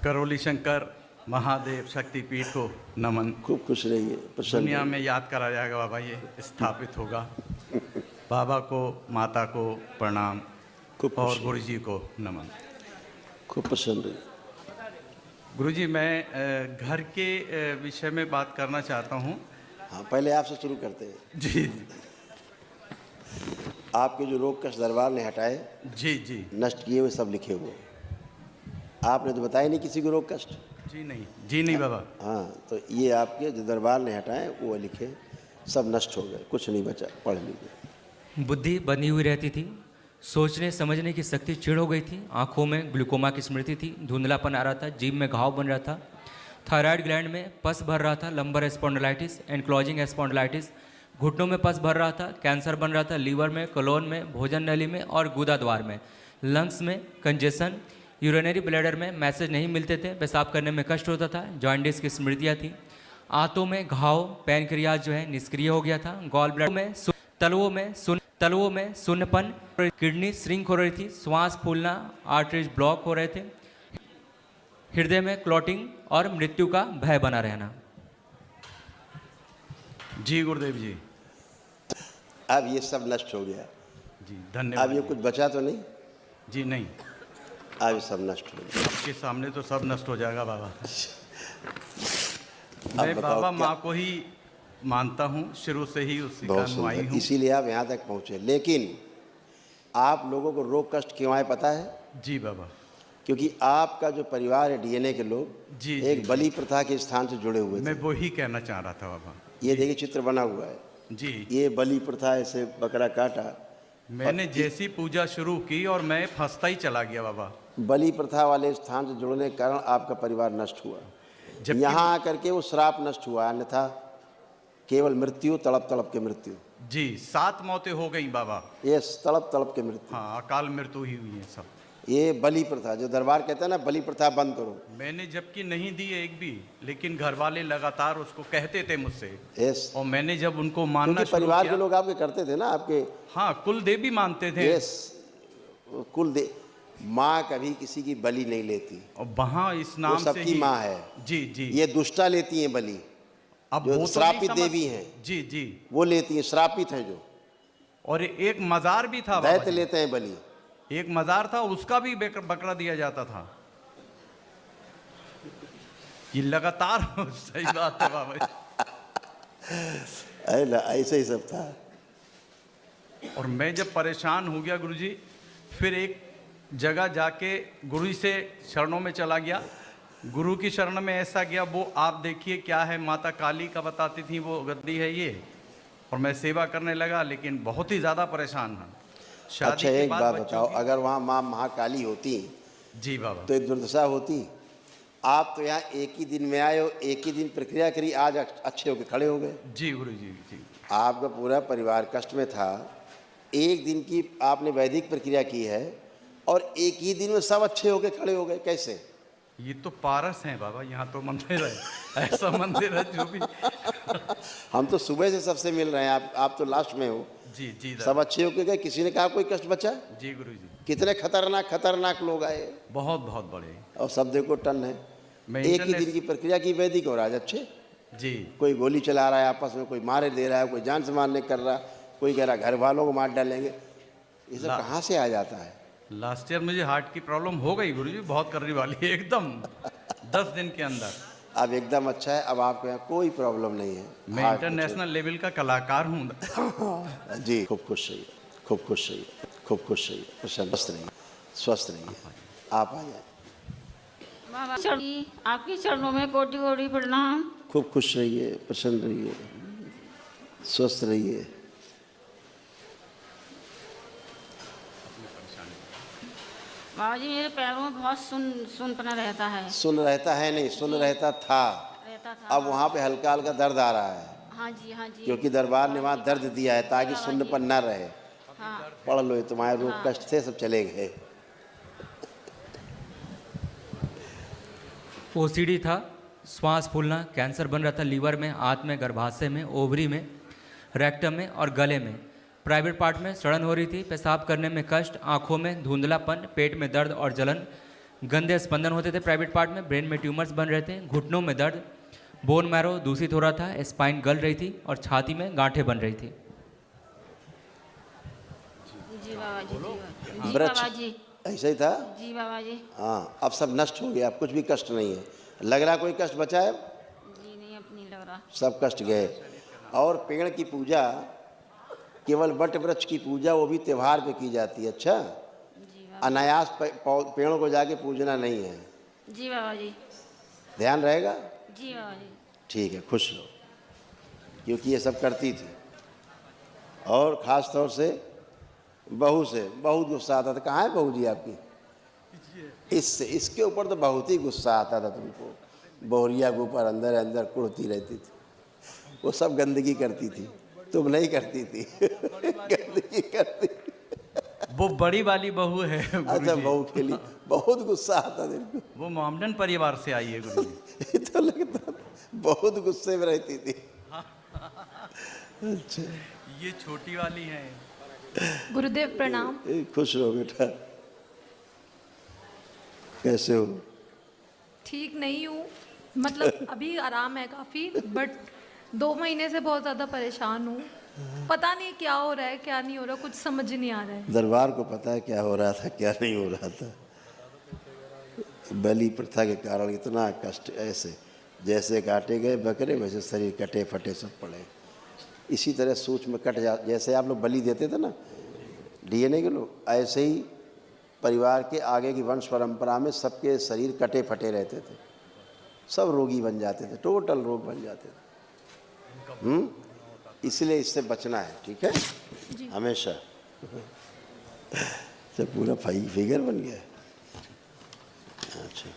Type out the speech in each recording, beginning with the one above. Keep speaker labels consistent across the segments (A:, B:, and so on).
A: करौली शंकर महादेव शक्तिपीठ को नमन।
B: खूब खुश रहिए, प्रसन्न
A: दुनिया
B: रहिए।
A: में याद करा जाएगा बाबा, ये स्थापित होगा। बाबा को, माता को प्रणाम
B: खूब खुश
A: और
B: रहिए।
A: गुरु जी को नमन।
B: खूब प्रसन्न रहिए।
A: गुरु जी, मैं घर के विषय में बात करना चाहता हूँ।
B: हाँ, पहले आपसे शुरू करते हैं।
A: जी
B: आपके जो रोग कष्ट दरबार ने हटाए,
A: जी जी
B: नष्ट किए हुए, सब लिखे हुए। आपने तो बताया नहीं किसी को रोग कष्ट।
A: जी नहीं बाबा।
B: हाँ, तो ये आपके जो दरबार ने हटाए वो लिखे, सब नष्ट हो गए, कुछ नहीं बचा, पढ़ लीजिए।
C: बुद्धि बनी हुई रहती थी, सोचने समझने की शक्ति क्षीण हो गई थी, आंखों में ग्लूकोमा की स्मृति थी, धुंधलापन आ रहा था, जीभ में घाव बन रहा था, थायराइड ग्लैंड में पस भर रहा था, लंबर स्पॉन्डिलाइटिस, एनक्लोजिंग स्पॉन्डिलाइटिस, घुटनों में पस भर रहा था, कैंसर बन रहा था, लीवर में, कोलोन में, भोजन नली में और गुदा द्वार में, लंग्स में कंजेशन, यूरिनरी ब्लैडर में मैसेज नहीं मिलते थे, पेशाब करने में कष्ट होता था, जॉइंटिस की स्मृतियाँ थी, आंतों में घाव, पैनक्रियाज जो है निष्क्रिय हो गया था, गॉल ब्लैडर में, तलवों में शून्यपन, किडनी श्रिंक हो रही थी, श्वास फूलना, आर्टरीज ब्लॉक हो रहे थे, हृदय में क्लॉटिंग और मृत्यु का भय बना रहना।
A: जी गुरुदेव जी।
B: अब ये सब नष्ट हो गया
A: जी, धन्यवाद।
B: अब ये कुछ बचा तो नहीं?
A: जी नहीं,
B: अब ये सब नष्ट हो गया।
A: आपके सामने तो सब नष्ट हो जाएगा बाबा।
B: अब
A: मैं
B: बताओ
A: बाबा
B: क्या?
A: माँ को ही मानता हूँ, शुरू से ही उसी का
B: बहुत
A: अनुयायी
B: सुंदर,
A: हूँ।
B: इसीलिए आप यहाँ तक पहुँचे। लेकिन आप लोगों को रोग कष्ट क्यों आए पता है?
A: जी बाबा।
B: क्योंकि आपका जो परिवार है, डीएनए के लोग
A: जी,
B: एक
A: जी,
B: बलि प्रथा के स्थान से जुड़े हुए थे।
A: मैं वो ही कहना चाह रहा था बाबा।
B: ये देखिए चित्र बना हुआ है,
A: जी,
B: ये बलि प्रथा, ऐसे बकरा काटा।
A: मैंने जैसी पूजा शुरू की और मैं फंसता ही चला गया बाबा।
B: बलि प्रथा वाले स्थान से जुड़ने के कारण आपका परिवार नष्ट हुआ।
A: जबकि
B: यहाँ आकर के वो श्राप नष्ट हुआ, अन्यथा केवल मृत्यु, तड़प तड़प के मृत्यु।
A: जी 7 मौतें हो गई बाबा।
B: ये तड़प तड़प के मृत्यु।
A: हाँ, अकाल मृत्यु ही हुई है सब।
B: ये बलि प्रथा, जो दरबार कहता है ना, बलि प्रथा बंद करो।
A: मैंने जबकि नहीं दी एक भी, लेकिन घर वाले लगातार उसको कहते थे मुझसे,
B: यस,
A: और मैंने जब उनको मानना
B: क्योंकि
A: शुरू
B: परिवार
A: किया।
B: के लोग आपके करते थे ना, आपके।
A: हाँ, कुल देवी मानते थे।
B: यस, कुल दे माँ कभी किसी की बलि नहीं लेती,
A: और वहाँ इस
B: वो
A: नाम से
B: सबकी
A: ही
B: माँ है।
A: जी जी।
B: ये दुष्टा लेती हैं बलि,
A: अब
B: जो
A: वो तो
B: श्रापित
A: नहीं समझ-
B: देवी हैं।
A: जी जी।
B: वो लेती हैं, श्रापित हैं जो।
A: और एक मजार भी था बाबा
B: दैत्य
A: जी।
B: लेते हैं बलि।
A: एक मजार था, उसका भी बकरा दिया जाता था। ये लगातार सही बात है बाबा जी।
B: है ना, ऐसे ही सब था।
A: और मैं जब परेशान हो गया गुरुजी, फिर एक जगह जाके गुरु से शरणों में चला गया। गुरु की शरण में ऐसा गया, वो आप देखिए क्या है, माता काली का बताती थी, वो गद्दी है ये। और मैं सेवा करने लगा, लेकिन बहुत ही ज़्यादा परेशान था। शादी
B: अच्छा,
A: के
B: एक
A: बाद
B: बात
A: बच्चों
B: बताओ,
A: की-
B: अगर वहाँ माँ महाकाली होती
A: जी बाबा।
B: तो एक दुर्दशा होती? आप तो यहाँ एक ही दिन में आए हो, एक ही दिन प्रक्रिया करी, आज अच्छे होके खड़े हो गए।
A: जी गुरु जी जी।
B: आपका पूरा परिवार कष्ट में था, एक दिन की आपने वैदिक प्रक्रिया की है और एक ही दिन में सब अच्छे होके खड़े हो गए, कैसे?
A: ये तो पारस हैं बाबा, यहाँ तो मंदिर है, ऐसा मंदिर है जो भी।
B: हम तो सुबह से सबसे मिल रहे हैं, आप तो लास्ट में हो।
A: जी जी दादा।
B: सब अच्छे होके गए, किसी ने कहा कोई कष्ट बचा?
A: जी गुरु जी।
B: कितने खतरनाक खतरनाक लोग आए,
A: बहुत बहुत बड़े।
B: और सब देखो टन है।
A: मैं
B: एक ही
A: इंटरनेट-
B: दिन की प्रक्रिया की वैदिक और आज अच्छे।
A: जी
B: कोई गोली चला रहा है आपस में, कोई मारे दे रहा है, कोई जान से मारने कर रहा, कोई कह रहा घर वालों को मार डालेंगे। ये सब कहाँ से आ जाता है?
A: लास्ट ईयर मुझे हार्ट की प्रॉब्लम हो गई गुरुजी, बहुत करने वाली है एकदम 10 दिन के अंदर।
B: अब एकदम अच्छा है, अब आपके यहाँ कोई प्रॉब्लम नहीं है।
A: मैं
B: हार्ट
A: इंटरनेशनल लेवल का कलाकार हूँ।
B: में जी, खूब खुश रहिए, खूब खुश रहिए, खूब खुश रहिए, प्रसन्न स्वस्थ रहिए, स्वस्थ रहिए। आप आ जाए।
D: बाबा आपके चरणों में कोटि कोटि प्रणाम।
B: खूब खुश रहिए, प्रसन्न रहिए, स्वस्थ रहिए।
D: बाबा जी मेरे पैरों में बहुत सुनपना रहता है।
B: सुन रहता है नहीं, सुन रहता था।
D: रहता था।
B: अब वहाँ पे हल्का हल्का दर्द आ रहा है,
D: हाँ जी हाँ जी।
B: क्योंकि दरबार ने वहाँ दर्द दिया है ताकि सुन्नपन न रहे।
D: हाँ
B: पढ़ लो, ये तुम्हारे रोग कष्ट थे, सब चले गए।
C: ओसीडी था, श्वास फूलना, कैंसर बन रहा था लीवर में, आंत में, गर्भाशय में, ओवरी में, रेक्टम में और गले में। प्राइवेट पार्ट में सड़न हो रही थी, पेशाब करने में कष्ट, आंखों में धुंधलापन, पेट में दर्द और जलन, गंदे स्पंदन होते थे प्राइवेट पार्ट में, ब्रेन में ट्यूमर्स बन रहे थे, घुटनों में दर्द, बोन मैरो दूषित हो रहा था, स्पाइन गल रही थी और छाती में गांठें बन रही थी।
D: जी बाबा जी, जी
B: वृक्ष
D: बाबा जी,
B: ऐसा ही था।
D: जी बाबा जी।
B: हाँ, अब सब नष्ट हो गया, अब कुछ भी कष्ट नहीं है। लग रहा कोई कष्ट बचा है?
D: जी नहीं, अब नहीं लग रहा।
B: सब कष्ट गए। और पेड़ की पूजा, केवल वट वृक्ष की पूजा वो भी त्योहार पे की जाती है। अच्छा,
D: जी बाबा
B: अनायास पेड़ों को जाके पूजना नहीं है।
D: जी बाबा जी,
B: ध्यान रहेगा?
D: जी बाबा जी।
B: ठीक है, खुश रहो, क्योंकि ये सब करती थी। और ख़ास तौर से बहू से बहुत गुस्सा आता था। कहाँ है बहू जी आपकी? इससे इसके ऊपर तो बहुत ही गुस्सा आता था तुमको। बोहरिया के ऊपर अंदर अंदर कुड़ती रहती थी। वो सब गंदगी करती थी, तुम नहीं करती थी। गंदगी करती।
A: वो बड़ी वाली बहू है
B: अच्छा,
A: गुरुजी।
B: बहू के लिए बहुत गुस्सा आता था इनको।
A: वो मोहम्मदन परिवार से आई है गुरुजी।
B: तो लगता था बहुत गुस्से में रहती थी। अच्छा,
A: ये छोटी वाली है।
E: गुरुदेव प्रणाम।
B: खुश रहो बेटा। कैसे हो?
E: ठीक नहीं हूँ, मतलब अभी आराम है काफ़ी, बट 2 महीने से बहुत ज़्यादा परेशान हूँ। पता नहीं क्या हो रहा है क्या नहीं हो रहा, कुछ समझ नहीं आ रहा है।
B: दरबार को पता है क्या हो रहा था क्या नहीं हो रहा था। बलि प्रथा के कारण इतना कष्ट, ऐसे जैसे काटे गए बकरे वैसे शरीर कटे फटे सब पड़े। इसी तरह सूक्ष्म कट जा, जैसे आप लोग बलि देते थे ना डीएनए के लोग, ऐसे ही परिवार के आगे की वंश परंपरा में सबके शरीर कटे फटे रहते थे, सब रोगी बन जाते थे, टोटल रोग बन जाते थे। इसलिए इससे बचना है, ठीक है, हमेशा। सब पूरा फिगर बन गया है। अच्छा,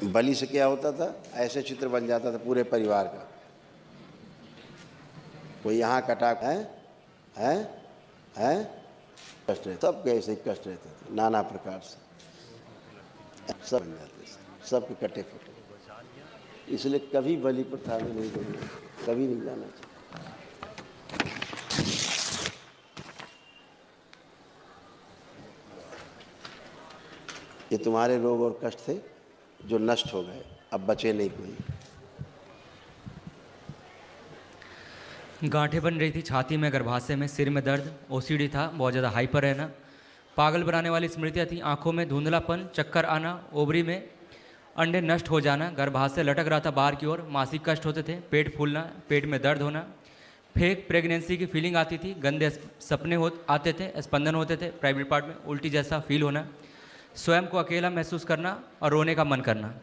B: बलि से क्या होता था? ऐसे चित्र बन जाता था पूरे परिवार का। कोई यहाँ कटा है कष्ट रहता, सब ऐसे ही कष्ट रहते थे नाना प्रकार से, सब बन जाते थे, सबके कटे फटे। इसलिए कभी बलि प्रथा में नहीं जाना, कभी नहीं जाना चाहिए। ये तुम्हारे रोग और कष्ट थे जो नष्ट हो गए, अब बचे नहीं कोई।
C: गांठें बन रही थी छाती में, गर्भाशय में, सिर में दर्द, ओसीडी था, बहुत ज़्यादा हाइपर रहना, पागल बनाने वाली स्मृतियाँ थी, आंखों में धुंधलापन, चक्कर आना, ओवरी में अंडे नष्ट हो जाना, गर्भाशय लटक रहा था बाहर की ओर, मासिक कष्ट होते थे, पेट फूलना, पेट में दर्द होना, फेक प्रेगनेंसी की फीलिंग आती थी, गंदे सपने आते थे, स्पंदन होते थे प्राइवेट पार्ट में, उल्टी जैसा फील होना, स्वयं को अकेला महसूस करना और रोने का मन करना।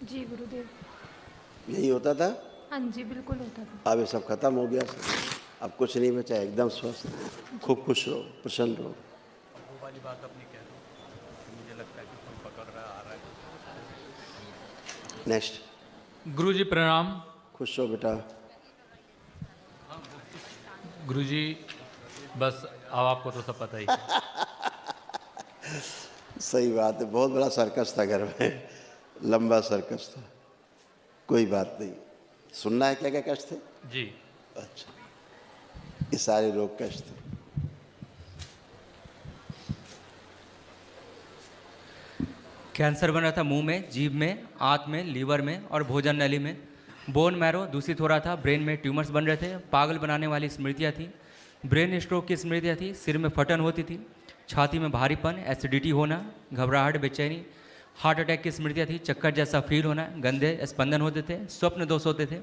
E: जी गुरुदेव।
B: यही होता था।
E: हाँ जी, बिल्कुल होता था।
B: अब ये सब खत्म हो गया, अब कुछ नहीं बचा, एकदम स्वस्थ, खूब खुश रहो, प्रसन्न रहो।
A: वो वाली बात अपनी कह दो, मुझे लगता है कि कोई पकड़ रहा आ रहा है।
B: नेक्स्ट।
F: गुरुजी प्रणाम।
B: खुश रहो बेटा।
F: गुरुजी बस अब आपको तो सब पता ही है।
B: सही बात है, बहुत बड़ा सर्कस था घर में, लंबा सर्कस था। कोई बात नहीं, सुनना है क्या क्या कष्ट थे?
F: जी।
B: अच्छा, ये सारे रोग कष्ट थे।
C: कैंसर बन रहा था मुंह में, जीभ में, आंत में, लीवर में और भोजन नली में, बोन मैरो दूषित हो रहा था, ब्रेन में ट्यूमर्स बन रहे थे, पागल बनाने वाली स्मृतियाँ थी, ब्रेन स्ट्रोक की स्मृतियाँ थी, सिर में फटन होती थी, छाती में भारीपन, एसिडिटी होना, घबराहट, बेचैनी, हार्ट अटैक की स्मृतियाँ थी, चक्कर जैसा फील होना, गंदे स्पंदन होते थे, स्वप्न दोष होते थे,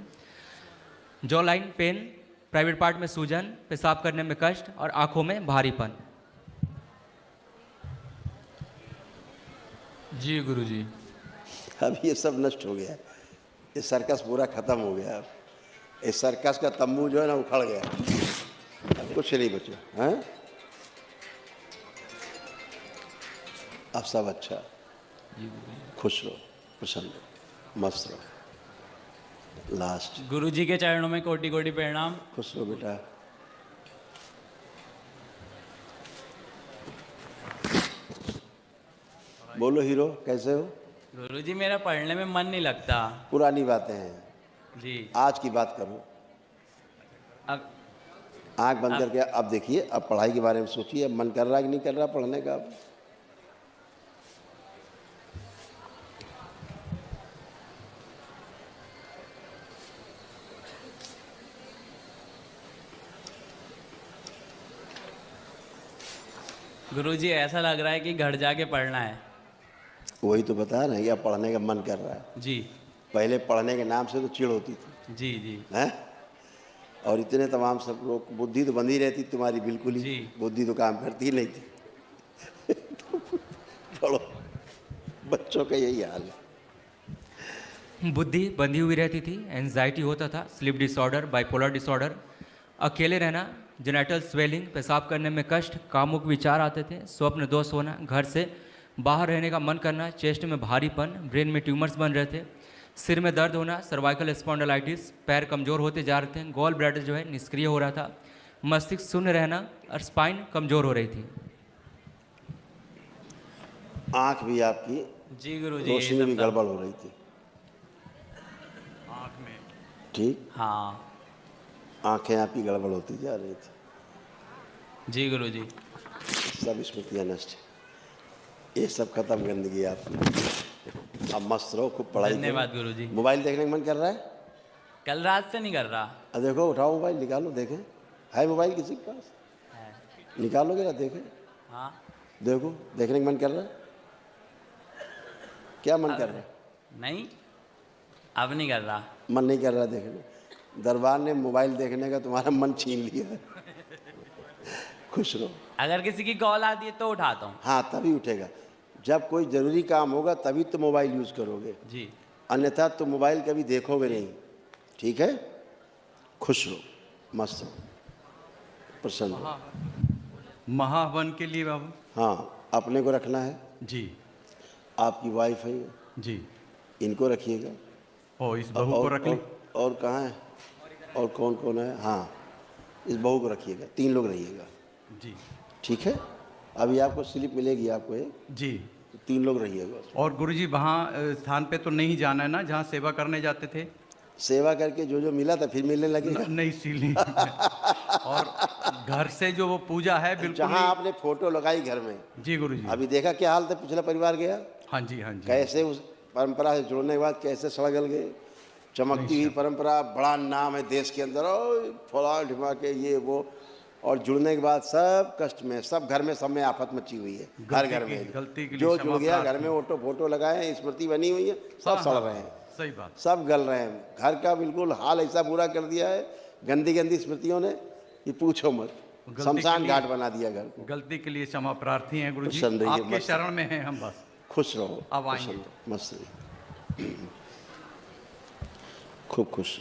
C: jaw line pain, private part में सूजन, पेशाब करने में कष्ट और आंखों में भारीपन।
F: जी गुरुजी।
B: अब ये सब नष्ट हो गया, ये सर्कस पूरा खत्म हो गया। अब इस सर्कस का तंबू जो है ना उखड़ गया, अब कुछ नहीं बचा है। अब सब अच्छा, खुश रहो, प्रसन्न रहो, मस्त रहो। लास्ट।
F: गुरुजी के चरणों में कोटि कोटि प्रणाम।
B: खुश रहो बेटा। बोलो हीरो, कैसे हो?
F: गुरुजी मेरा पढ़ने में मन नहीं लगता।
B: पुरानी बातें हैं,
F: जी।
B: आज की बात करो।
F: अब
B: आंख बंद करके अब देखिए, अब पढ़ाई के बारे में सोचिए, अब मन कर रहा है कि नहीं कर रहा पढ़ने का अब?
G: गुरुजी ऐसा लग रहा है कि घर जाके पढ़ना है।
B: वही तो बता रहे हैं कि अब पढ़ने का मन कर रहा है।
G: जी
B: पहले पढ़ने के नाम से तो चिढ़ होती थी,
G: जी जी
B: हैं? और इतने तमाम सब लोग, बुद्धि तो बंदी रहती तुम्हारी बिल्कुल ही,
G: जी।
B: बुद्धि तो काम करती ही नहीं थी। पढ़ो, बच्चों का यही हाल है।
C: बुद्धि बंधी हुई रहती थी, एंजाइटी होता था, स्लीप डिसऑर्डर, बाइपोलर डिसऑर्डर, अकेले रहना, जेनेटल स्वेलिंग, पेशाब करने में कष्ट, कामुक विचार आते थे, स्वप्न दोष होना, घर से बाहर रहने का मन करना, चेस्ट में भारीपन, ब्रेन में ट्यूमर्स बन रहे थे, सिर में दर्द होना, सर्वाइकल स्पॉन्डिलाइटिस, पैर कमज़ोर होते जा रहे थे, गॉल ब्लैडर जो है निष्क्रिय हो रहा था, मस्तिष्क शून्य रहना और स्पाइन कमज़ोर हो रही थी।
B: आंख भी आपकी
G: जी गुरुजी
B: रोशनी भी गड़बड़ हो रही थी,
A: आँख में
B: ठीक?
G: हाँ
B: आंखें आपकी गड़बड़ होती जा रही थी।
G: जी गुरुजी।
B: सब स्मृतियाँ नष्ट है, ये सब खत्म गंदगी आपने। अब मस्त रहो, खूब पढ़ाई करो।
G: धन्यवाद गुरुजी।
B: मोबाइल देखने का मन कर रहा है?
G: कल रात से नहीं कर रहा।
B: अब देखो, उठाओ मोबाइल, निकालो, देखें है मोबाइल किसी के पास? निकालोगे ना, देखें,
G: हाँ
B: देखो, देखने का मन कर रहा है? क्या मन कर रहा है?
G: नहीं अब नहीं कर रहा।
B: मन नहीं कर रहा देखने? दरबार ने मोबाइल देखने का तुम्हारा मन छीन लिया है। खुश रहो।
G: अगर किसी की कॉल आती है तो उठाता हूँ।
B: हाँ, तभी उठेगा, जब कोई ज़रूरी काम होगा तभी तो मोबाइल यूज़ करोगे,
G: जी
B: अन्यथा तो मोबाइल कभी देखोगे नहीं, ठीक है? खुश रहो, मस्त रहो, प्रसन्न रहो।
A: महावन के लिए बाबू।
B: हाँ, अपने को रखना है,
A: जी
B: आपकी वाइफ है,
A: जी।
B: इनको रखिएगा।
A: ओ, इस बहू को रख ली।
B: और कहाँ है? और कौन कौन है? हाँ, इस बहू को रखिएगा, 3 लोग रहिएगा,
A: जी
B: ठीक है? अभी आपको स्लिप मिलेगी आपको एक,
A: जी।
B: 3 लोग रहिएगा।
A: और गुरुजी वहाँ स्थान पे तो नहीं जाना है ना जहाँ सेवा करने जाते थे?
B: सेवा करके जो जो मिला था फिर मिलने लगेगा।
A: नहीं, इसीलिए। और घर से जो वो पूजा है बिल्कुल
B: जहाँ
A: ही-
B: आपने फोटो लगाई घर में,
A: जी गुरुजी।
B: अभी देखा क्या हाल था, पिछला परिवार गया
A: हाँ जी, हाँ जी।
B: कैसे, उस परंपरा से जुड़ने के बाद कैसे सड़गल गए। चमकती हुई परंपरा, बड़ा नाम है देश के अंदर, और फला ढिमा के ये वो, और जुड़ने के बाद सब कष्ट में, सब घर में, सब में आफत मची हुई है, हर घर में।
A: गलती के लिए
B: जो
A: क्षमा
B: जुड़ गया घर
A: प्रार्थना।
B: में, ऑटो फोटो लगाए हैं, स्मृति बनी हुई है, सब
A: हाँ,
B: सड़
A: हाँ,
B: रहे हैं,
A: सही बात।
B: सब गल रहे हैं। घर का बिल्कुल हाल ऐसा बुरा कर दिया है गंदी गंदी स्मृतियों ने, ये पूछो मत,
A: गलती
B: शमशान
A: के
B: घाट
A: लिए-
B: बना दिया घर को।
A: गलती के लिए क्षमा प्रार्थी हैं गुरुजी,
B: प्रसन्न रहिए,
A: आपके
B: मस्त।
A: शरण में हैं हम बस।
B: खुश रहो,
A: अब आएंगे।
B: प्रसन्न रहो, मस्त रहिए, खूब खुश।